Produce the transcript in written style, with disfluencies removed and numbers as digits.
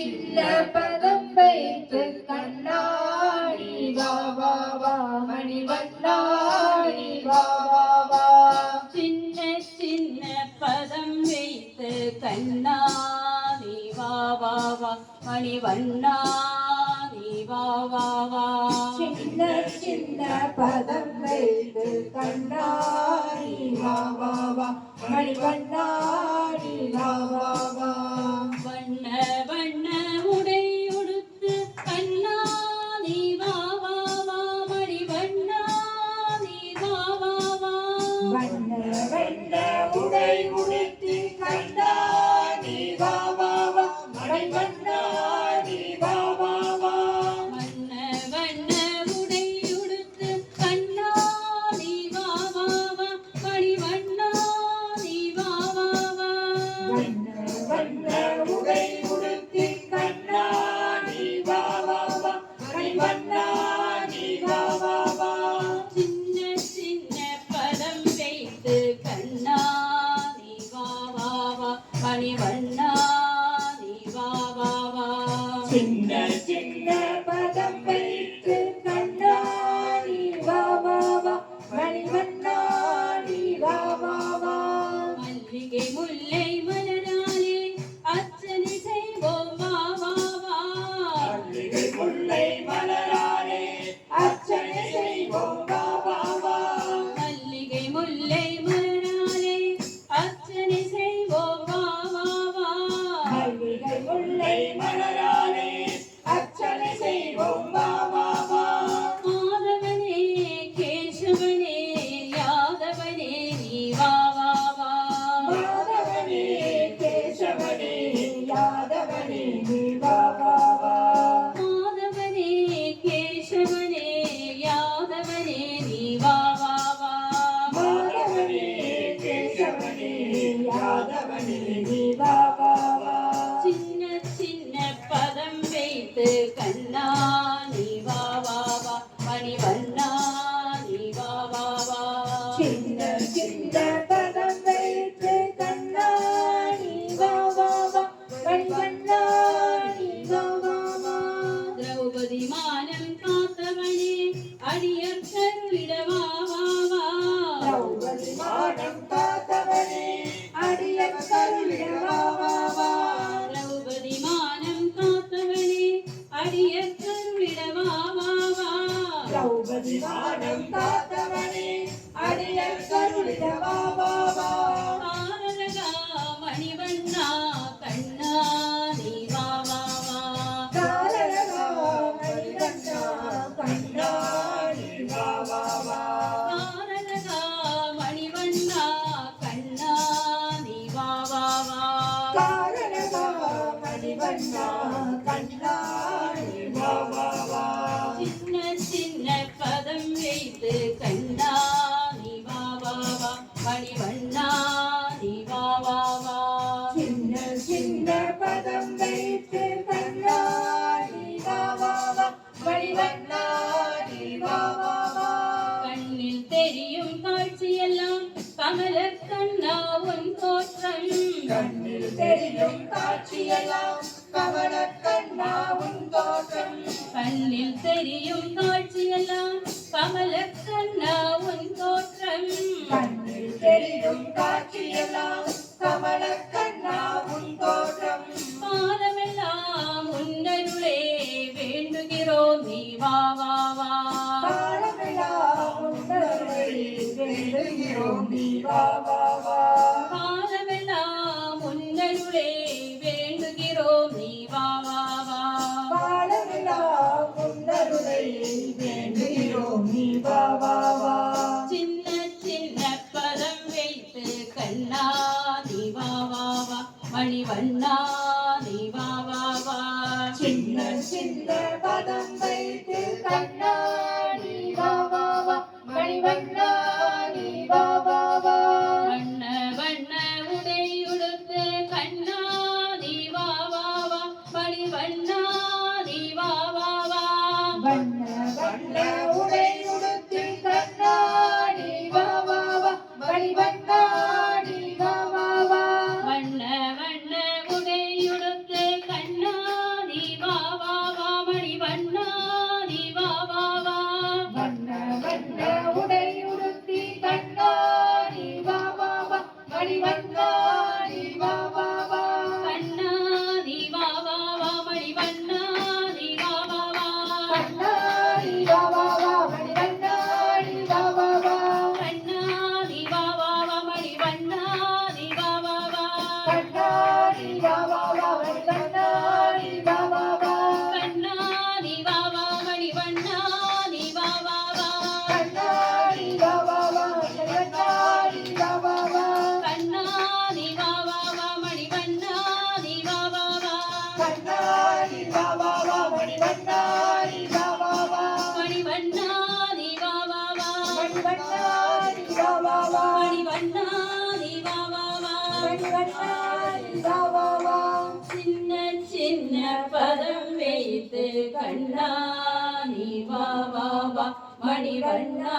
சின்ன பதம் வைத்து கண்ணாடி வா வா வா மணிவண்ணாடி வா வா வா சின்ன சின்ன பதம் வைத்து கண்ணாடி வா வா வா மணிவண்ணாடி வா வா வா சின்ன சின்ன பதம் வைத்து கண்ணாடி வா வா வா மணிவண்ணாடி வா வா வா வண்ண வண்ண உடை உடுத்து கண்ணாடி வா வா வா மணிவண்ணாடி வா வா வா வண்ண வண்ண உடை உடுத்தி கண்ணாடி வா வா வா மணிவண்ணாடி வா வா வா வண்ண வண்ண உடை உடுத்து கண்ணாடி வா வா வா மணிவண்ணாடி வா வா வா வண்ண வண்ண உடை உடுத்தி கண்ணாடி வா வா வா மணிவண்ணாடி வா வா வா சின்ன சின்ன பதம் வைத்து கண்ணாடி வா வா வா மணிவண்ணாடி வா வா வா சின்ன சின்ன பதம் வைத்து கண்ணாடி வா வா வா மணிவண்ணாடி வா வா வா மல்லிகை முல்லை மலராலே அர்ச்சனை செய்வோம் வா வா வா மல்லிகை முல்லை மலராலே அர்ச்சனை செய்வோம் வா வா வா மல்லிகை முல்லை மலராலே அர்ச்சனை செய்வோம் வா வா வா மல்லிகை முல்லை மலராலே அர்ச்சனை செய்வோம் வா வா வா மாதவனே கேசவனே யாதவனே நீ வா வா வா மாதவனே கேசவனே யாதவனே நீ வா வா வா மாதவனே கேசவனே யாதவனே நீ வா வா வா மாதவனே கேசவனே யாதவனே நீ வா வா வா சின்ன சின்ன பதம் வைத்து கண்ணாடி வா வா வா மணிவண்ணாடி வா வா வா சின்ன சின்ன பதம் வைத்து கண்ணாடி வா வா வா மணிவண்ணாடி வா வா வா திரௌபதி மானம் காத்தவனே அடியர் கருளிட வா வா வா திரௌபதி மானம் காத்தவனே அடியன் கருளிட வா வா வா திரௌபதி மானம் காத்தவனே அடியர் கருளிட வா வா வா திரௌபதி மானம் காத்தவனே அடியன் கருளிட வா வா வா காரலகா மணிவண்ணா கண்ணா நீ வா வா வா காரலகா மணிவண்ணா கண்ணாடி வா வா வா காரலகா மணிவண்ணா கண்ணா நீ வா வா வா காரலகா மணிவண்ணா கண்ணாடி வா வா வா சின்ன சின்ன பதம் வைத்து கண்ணா நீ வா வா வா மணிவண்ணா நீ வா வா வா சின்ன சின்ன பதம் வைத்து கண்ணாடி வா வா வா மணிவண்ணாடி வா வா வா கண்ணில் தெரியும் காட்சியெல்லாம் கமல கண்ணா உன் தோற்றம் கண்ணில் தெரியும் காட்சியெல்லாம் கமல கண்ணா உன் தோற்றம் கண்ணில் தெரியும் காட்சியெல்லாம் கமல கண்ணா உன் தோற்றம் கண்ணில் தெரியும் காட்சியெல்லாம் கமல கண்ணா உன் தோற்றம் காலமெல்லாம் உன்னருளே வேண்டுகிறோம் நீ வா வா வா காலமெல்லாம் உன்னருளை வேண்டுகிறோம் நீ வா வா வா காலமெல்லாம் உன்னருளே வேண்டுகிறோம் நீ வா வா வா காலமெல்லாம் உன்னருளை வேண்டுகிறோம் நீ வா வா வா சின்ன சின்ன பதம் வைத்து கண்ணா நீ வா வா வா மணிவண்ணா நீ வா வா வா சின்ன சின்ன பதம் வைத்து கண்ணாடி வா வா வா மணிவண்ணாடி வா வா வா வண்ண வண்ண உடை உடுத்து கண்ணா நீ வா வா வா மணிவண்ணா நீ வா வா வா வண்ண வண்ண உடை உடுத்தி கண்ணாடி வா வா வா மணிவண்ணாடி வா வா வா வண்ண வண்ண உடை உடுத்து கண்ணா வண்ணா நீ வா வா வா மணிவண்ணா நீ வா வா வா சின்ன சின்ன பதம் வைத்து கண்ணா நீ வா வா வா மணிவண்ணா